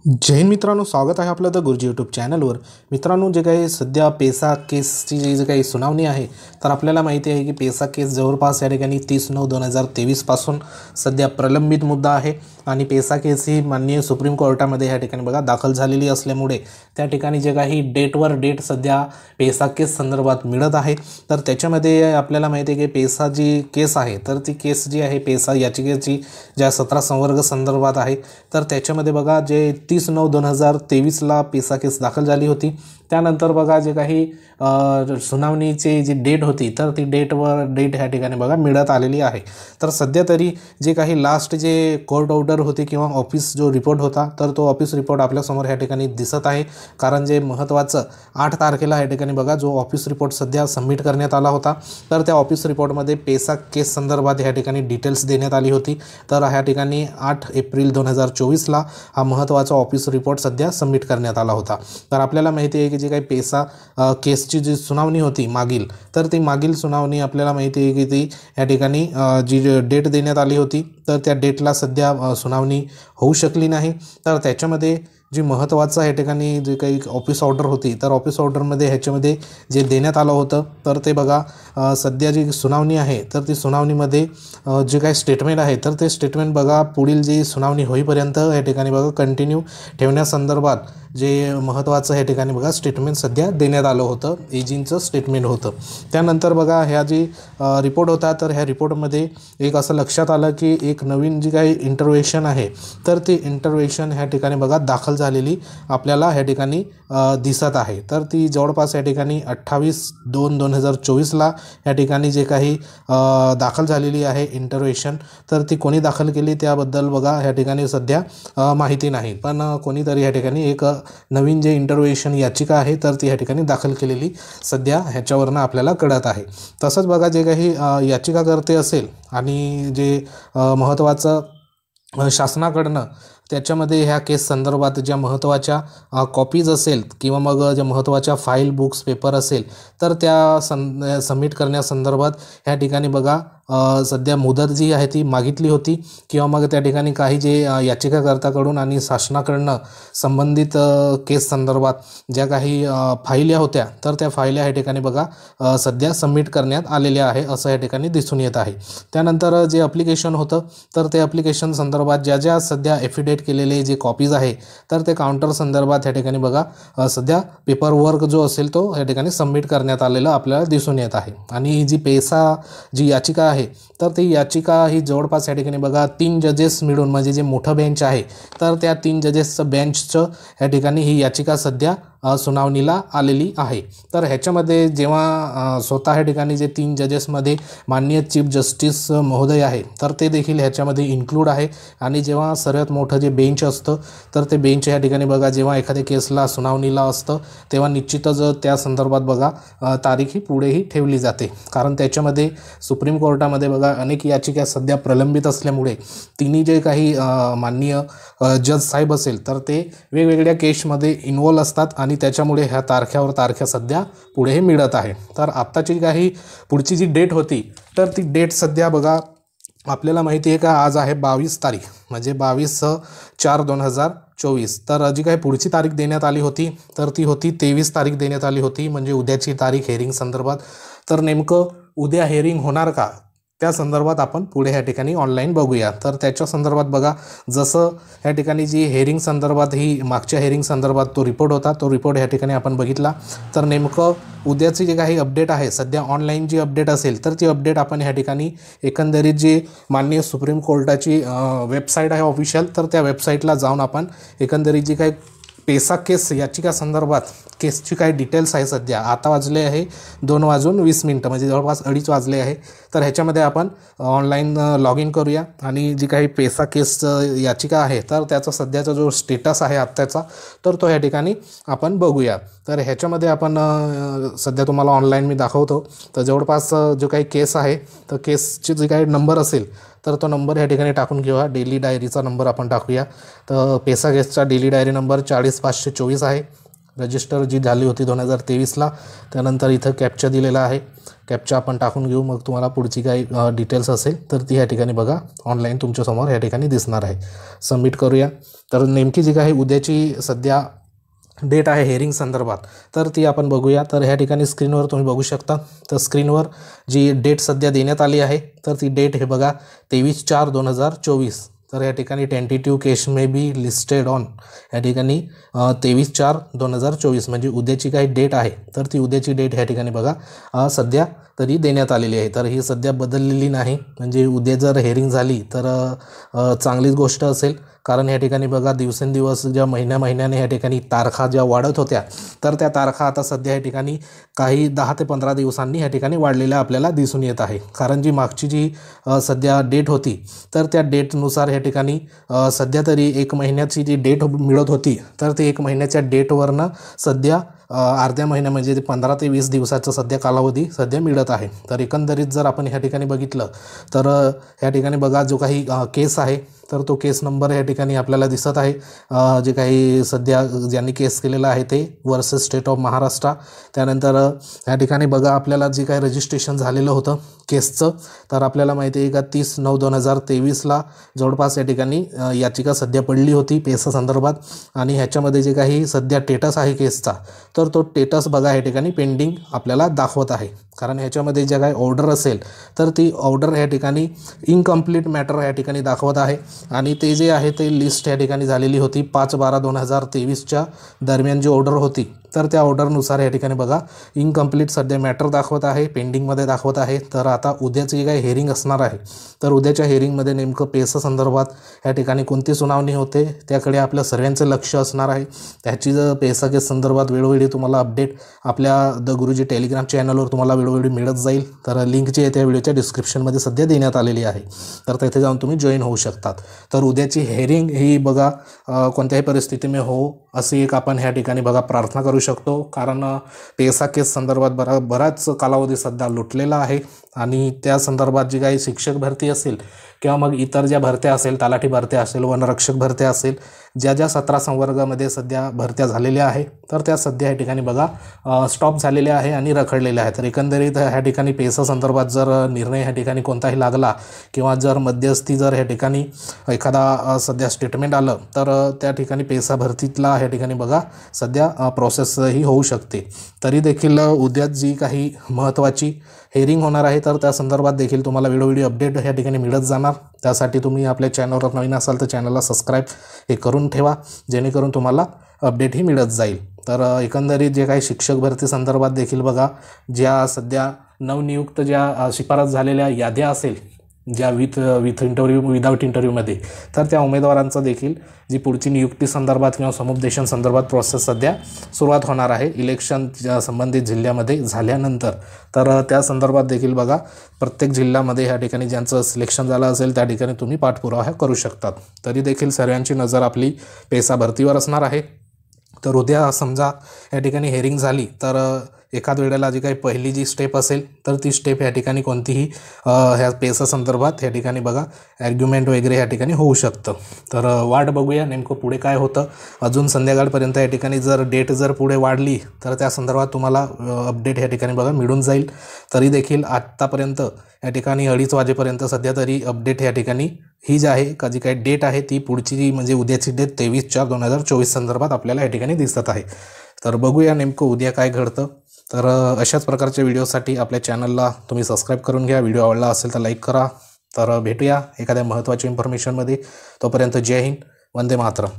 जय हिंद मित्रांनो, स्वागत आहे आपलं द गुरुजी यूट्यूब चॅनलवर। मित्रांनो, जे काही सध्या पेसा केसची जी काही सुनावणी आहे, तर आपल्याला माहिती आहे की पेसा केस जवळपास या ठिकाणी 30/9/2023 पासून सध्या प्रलंबित मुद्दा आहे आणि पेसा केस ही माननीय सुप्रीम कोर्टामध्ये या ठिकाणी बघा दाखल झालेली असल्यामुळे त्या ठिकाणी जे काही डेटवर डेट सध्या पेसा केस संदर्भात मिळत आहे। तर त्याच्यामध्ये आपल्याला माहिती आहे की पेसा जी केस आहे, तर ती केस जी आहे पेसा याचिकेची ज्या 17 संवर्ग संदर्भात आहे, तर त्याच्यामध्ये बघा जे 30/9/2023 पेसा केस दाखल झाली होती। त्यानंतर बघा जे काही सुनावणीची जी डेट होती, तर ती डेट ह्या ठिकाणी बघा मिळत आलेली आहे। तर सध्या तरी जे काही लास्ट जे कोर्ट ऑर्डर होते किंवा ऑफिस जो रिपोर्ट होता, तर तो ऑफिस रिपोर्ट आपल्यासमोर ह्या ठिकाणी दिसत आहे। कारण जे महत्त्वाचं 8 तारखेला ह्या ठिकाणी बघा जो ऑफिस रिपोर्ट सध्या सबमिट करण्यात आला होता, तर त्या ऑफिस रिपोर्टमध्ये पेसा केस संदर्भात ह्या ठिकाणी डिटेल्स देण्यात आली होती। तर ह्या ठिकाणी 8 एप्रिल 2024 हा महत्त्वाचा ऑफिस रिपोर्ट सध्या सबमिट करण्यात आला होता। तर आपल्याला माहिती आहे की जे काही पेसा केसची जी सुनावणी होती मागील, तर ती मागील सुनावणी आपल्याला माहिती आहे की ती या ठिकाणी जी डेट देण्यात आली होती, तर त्या डेटला सध्या सुनावणी होऊ शकली नाही। तर त्याच्यामध्ये जी महत्त्वाचं या ठिकाणी जे काही ऑफिस ऑर्डर होती, तर ऑफिस ऑर्डरमध्ये ह्याच्यामध्ये जे देण्यात आलं होतं, तर ते बघा सध्या जी सुनावणी आहे, तर ती सुनावणीमध्ये जे काही स्टेटमेंट आहे, तर ते स्टेटमेंट बघा पुढील जी सुनावणी होईपर्यंत या ठिकाणी बघा कंटिन्यू ठेवण्यासंदर्भात जे महत्त्वाचं या ठिकाणी बघा स्टेटमेंट सध्या देण्यात आलं होतं, एजींचं स्टेटमेंट होतं। त्यानंतर बघा ह्या जी रिपोर्ट होता, तर ह्या रिपोर्टमध्ये एक असं लक्षात आलं की एक नवीन जी काही इंटरव्हेन्शन आहे, तर ती इंटरव्हेन्शन ह्या ठिकाणी बघा दाखल झालेली आपल्याला ह्या ठिकाणी दिसत आहे। तर ती जवळपास या ठिकाणी 28/2/2024 या ठिकाणी जे काही दाखल झालेली आहे इंटरव्हेन्शन, तर ती कोणी दाखल केली त्याबद्दल बघा ह्या ठिकाणी सध्या माहिती नाही, पण कोणीतरी या ठिकाणी एक नवीन जे इंटरव्हेन्शन याचिका आहे, तर ती या ठिकाणी दाखल केलेली सध्या ह्याच्यावरनं आपल्याला कळत आहे। तसंच बघा जे काही याचिकाकर्ते असेल आणि जे महत्त्वाचं शासनाकडनं त्याच्यामध्ये ह्या केस संदर्भात ज्या महत्त्वाच्या कॉपीज असेल किंवा मग ज्या महत्त्वाच्या फाईल बुक्स पेपर असेल, तर त्या सबमिट करण्यासंदर्भात ह्या ठिकाणी बघा सध्या मुदत जी आहे ती मागितली होती किंवा मग त्या ठिकाणी काही जे याचिकाकर्त्याकडून आणि शासनाकडनं संबंधित केस संदर्भात ज्या काही फाईल्या होत्या, तर त्या फाईल्या ह्या ठिकाणी बघा सध्या सबमिट करण्यात आलेल्या आहे असं या ठिकाणी दिसून येत आहे। त्यानंतर जे ॲप्लिकेशन होतं, तर ते ॲप्लिकेशन संदर्भात ज्या सध्या एफिडेट केलेले जे कॉपीज आहे, तर ते काउंटर संदर्भात ह्या ठिकाणी बघा सध्या पेपर वर्क जो असेल तो या ठिकाणी सबमिट करण्यात आलेलं आपल्याला दिसून येत आहे। आणि जी पेसा जी याचिका आहे, तर ती याचिका ही जवळपास या ठिकाणी बघा 3 जजेस मिळून म्हणजे जे मोठं बेंच आहे, तर त्या 3 जजेसचं बेंचचं या ठिकाणी ही याचिका सध्या सुनावणीला आलेली आहे। तर ह्याच्यामध्ये जेव्हा स्वतः या ठिकाणी जे 3 जजेसमध्ये माननीय चीफ जस्टिस महोदय आहे, तर ते देखील ह्याच्यामध्ये इन्क्लूड आहे। आणि जेव्हा सर्वात मोठं जे बेंच असतं, तर ते बेंच या ठिकाणी बघा जेव्हा एखाद्या केसला सुनावणीला असतं, तेव्हा निश्चितच त्या संदर्भात बघा तारीख ही पुढेही ठेवली जाते। कारण त्याच्यामध्ये सुप्रीम कोर्टामध्ये बघा अनेक याचिका सध्या प्रलंबित असल्यामुळे तिन्ही जे काही माननीय जज साहेब असेल, तर ते वेगवेगळ्या केसमध्ये इन्वॉल्व असतात आणि त्याच्यामुळे ह्या तारख्यावर तारख्या सध्या पुढे मिळत आहे। तर आत्ताची काही पुढची जी डेट होती, तर ती डेट सध्या बघा आपल्याला माहिती आहे का आज आहे 22 तारीख, म्हणजे 22/4/2024। तर जी काही पुढची तारीख देण्यात आली होती, तर ती होती 23 तारीख देण्यात आली होती, म्हणजे उद्याची तारीख हेअरिंग संदर्भात। तर नेमकं उद्या हेअरिंग होणार का, त्या संदर्भात आपण पुढे ह्या ठिकाणी ऑनलाईन बघूया। तर त्याच्या संदर्भात बघा जसं ह्या ठिकाणी जी हेअरिंग संदर्भात ही मागच्या हेअरिंग संदर्भात तो रिपोर्ट होता, तो रिपोर्ट ह्या ठिकाणी आपण बघितला। तर नेमकं उद्याची जी काही अपडेट आहे सध्या ऑनलाईन जी अपडेट असेल, तर ती अपडेट आपण ह्या ठिकाणी एकंदरीत जी माननीय सुप्रीम कोर्टाची वेबसाईट आहे ऑफिशियल, तर त्या वेबसाईटला जाऊन आपण एकंदरीत जी काही पेसा केस याचिका संदर्भात केसची काही डिटेल्स आहे सध्या आता वाजले आहे 2:20 म्हणजे जवळपास 2:30 वाजले आहे। तर ह्याच्यामध्ये आपण ऑनलाईन लॉग इन करूया आणि जी काही पेसा केस याचिका आहे, तर त्याचा सध्याचा जो स्टेटस आहे आत्ताचा, तर तो ह्या ठिकाणी आपण बघूया। तर ह्याच्यामध्ये आपण सध्या तुम्हाला ऑनलाईन मी दाखवतो। तर जवळपास जो काही केस आहे, तर केसची जी काही नंबर असेल, तर तो नंबर ह्या ठिकाणी टाकून घेऊया। डेली डायरीचा नंबर आपण टाकूया। तर पेसा केसचा डेली डायरी नंबर 40524 आहे। रजिस्टर जी झाली होती 2023ला. त्यानंतर इथं कॅप्चा दिलेला आहे, कॅप्चा आपण टाकून घेऊ. मग तुम्हाला पुढची काही डिटेल्स असेल तर ती ह्या ठिकाणी बघा ऑनलाईन तुमच्यासमोर ह्या ठिकाणी दिसणार आहे. सबमिट करूया. तर नेमकी जी काही उद्याची सध्या डेट आहे हेअरिंग संदर्भात तर ती आपण बघूया. तर ह्या ठिकाणी स्क्रीनवर तुम्ही बघू शकता. तर स्क्रीनवर जी डेट सध्या देण्यात आली आहे तर ती डेट हे बघा 23/4/2024. तर या ठिकाणी tentative case may be listed on या ठिकाणी 23/4/2024 म्हणजे उद्याची काही डेट आहे तर ती उद्याची डेट ह्या ठिकाणी बघा सध्या तरी देण्यात आलेली आहे. तर ही सध्या बदललेली नाही, म्हणजे उद्या जर हेअरिंग झाली तर चांगलीच गोष्ट असेल. कारण ह्या ठिकाणी बघा दिवसेंदिवस ज्या महिन्याने ह्या ठिकाणी तारखा ज्या वाढत होत्या तर त्या तारखा आता सध्या ह्या ठिकाणी काही 10 ते 15 दिवसांनी ह्या ठिकाणी वाढलेल्या आपल्याला दिसून येत आहे. कारण जी मागची जी सध्या डेट होती तर त्या डेटनुसार ह्या ठिकाणी सध्या तरी 1 महिन्याची जी डेट मिळत होती तर ते 1 महिन्याच्या डेटवरनं सध्या अर्ध्या महिन्या म्हणजे 15 ते 20 दिवसाचा सध्या कालावधी सध्या मिळत आहे. तर एकंदरीत जर आपण ह्या ठिकाणी बघितलं तर ह्या ठिकाणी बघा जो काही केस आहे तर तो केस नंबर ह्या ठिकाणी आपल्याला दिसत आहे. जे काही सध्या ज्यांनी केस केलेला आहे ते वर्सेस स्टेट ऑफ महाराष्ट्र. त्यानंतर ह्या ठिकाणी बघा आपल्याला जे काही रजिस्ट्रेशन झालेलं होतं केसचं तर आपल्याला माहिती आहे का 30/9/2023ला जवळपास या ठिकाणी याचिका सध्या पडली होती पेसा संदर्भात. आणि ह्याच्यामध्ये जे काही सध्या स्टेटस आहे केसचा तर तो स्टेटस बघा ह्या ठिकाणी पेंडिंग आपल्याला दाखवत आहे. कारण ह्याच्यामध्ये जे काही ऑर्डर असेल तर ती ऑर्डर ह्या ठिकाणी इनकम्प्लीट मॅटर ह्या ठिकाणी दाखवत आहे. आणि ते जे आहे ते लिस्ट ह्या ठिकाणी झालेली होती 5/12/2023च्या दरम्यान जी ऑर्डर होती तर त्या ऑर्डरनुसार या ठिकाणी बघा इनकम्प्लीट सध्या मॅटर दाखवत आहे, पेंडिंगमध्ये दाखवत आहे. तर आता उद्याची जी काही हेअरिंग असणार आहे तर उद्याच्या हेअरिंगमध्ये नेमकं पेसा संदर्भात या ठिकाणी कोणती सुनावणी होते त्याकडे आपल्या सर्वांचं लक्ष असणार आहे. त्याची जर पेसा केस संदर्भात वेळोवेळी तुम्हाला अपडेट आपल्या द गुरुजी टेलिग्राम चॅनलवर तुम्हाला वेळोवेळी मिळत जाईल. तर लिंक जी आहे त्या व्हिडिओच्या डिस्क्रिप्शनमध्ये सध्या देण्यात आलेली आहे, तर तिथे जाऊन तुम्ही जॉईन होऊ शकतात. तर उद्याची हेअरिंग ही बघा कोणत्याही परिस्थितीमध्ये हो अशी एक आपण ह्या ठिकाणी बघा प्रार्थना करू शकतो. कारण पेसा केस संदर्भात बराच कालावधी सध्या लुटलेला आहे. आणि त्या संदर्भात जी काही शिक्षक भरती असेल किंवा मग इतर ज्या भरत्या असेल, तलाठी भरत्या असेल, वनरक्षक भरत्या असेल, ज्या 17 संवर्गामध्ये सध्या भरत्या झालेल्या आहे तर त्या सध्या या ठिकाणी बघा स्टॉप झालेल्या आहे आणि रखडलेल्या आहे. तर एकंदरीत ह्या ठिकाणी पेसा संदर्भात जर निर्णय ह्या ठिकाणी कोणताही लागला किंवा जर मध्यस्थी जर ह्या ठिकाणी एखादा सध्या स्टेटमेंट आलं तर त्या ठिकाणी पेसा भरतीतला ह्या ठिकाणी बघा सध्या प्रोसेस ही होऊ शकते. तरी देखील उद्या जी काही महत्त्वाची हेअरिंग होणार आहे तर त्या संदर्भात देखील तुम्हाला वेळोवेळी अपडेट ह्या ठिकाणी मिळत जाणार. त्यासाठी तुम्ही आपल्या चॅनलवर नवीन असाल तर चॅनलला सबस्क्राईब हे करून ठेवा, जेणेकरून तुम्हाला अपडेट ही मिळत जाईल. तर एकंदरीत जे काही शिक्षक भरती संदर्भात देखील बघा ज्या सध्या नवनियुक्त ज्या शिफारस झालेल्या याद्या असेल ज्या विथ इंटरव्ह्यू विदाऊट इंटरव्ह्यूमध्ये तर त्या उमेदवारांचं देखील जी पुढची नियुक्ती संदर्भात किंवा समुपदेशन संदर्भात प्रोसेस सध्या सुरुवात होणार आहे इलेक्शन संबंधित जिल्ह्यामध्ये झाल्यानंतर. तर त्या संदर्भात देखील बघा प्रत्येक जिल्ह्यामध्ये ह्या ठिकाणी ज्यांचं सिलेक्शन झालं असेल त्या ठिकाणी तुम्ही पाठपुरावा करू शकतात. तरी देखील सर्वांची नजर आपली पेसा भरतीवर असणार आहे. तर उद्या समजा या ठिकाणी हेअरिंग झाली तर एखाद वेळेला जी काही पहिली जी स्टेप असेल तर ती स्टेप ह्या ठिकाणी कोणतीही ह्या पेसा संदर्भात ह्या ठिकाणी बघा ॲर्ग्युमेंट वगैरे ह्या ठिकाणी होऊ शकतं. तर वाट बघूया नेमकं पुढे काय होतं. अजून संध्याकाळपर्यंत या ठिकाणी जर डेट जर पुढे वाढली तर त्या संदर्भात तुम्हाला अपडेट ह्या ठिकाणी बघा मिळून जाईल. तरी देखील आत्तापर्यंत या ठिकाणी 2:30 वाजेपर्यंत सध्या तरी अपडेट या ठिकाणी ही जी आहे का जी काही डेट आहे ती पुढची जी म्हणजे उद्याची डेट 23/4/2024 संदर्भात आपल्याला या ठिकाणी दिसत आहे. तर बघूया नेमकं उद्या काय घडतं. तर अशाच प्रकारच्या व्हिडिओसाठी आपल्या चॅनलला तुम्ही सबस्क्राईब करून घ्या. व्हिडिओ आवडला असेल तर लाईक करा. तर भेटूया एखाद्या महत्त्वाच्या इन्फॉर्मेशनमध्ये. तोपर्यंत जय हिंद, वंदे मातरम.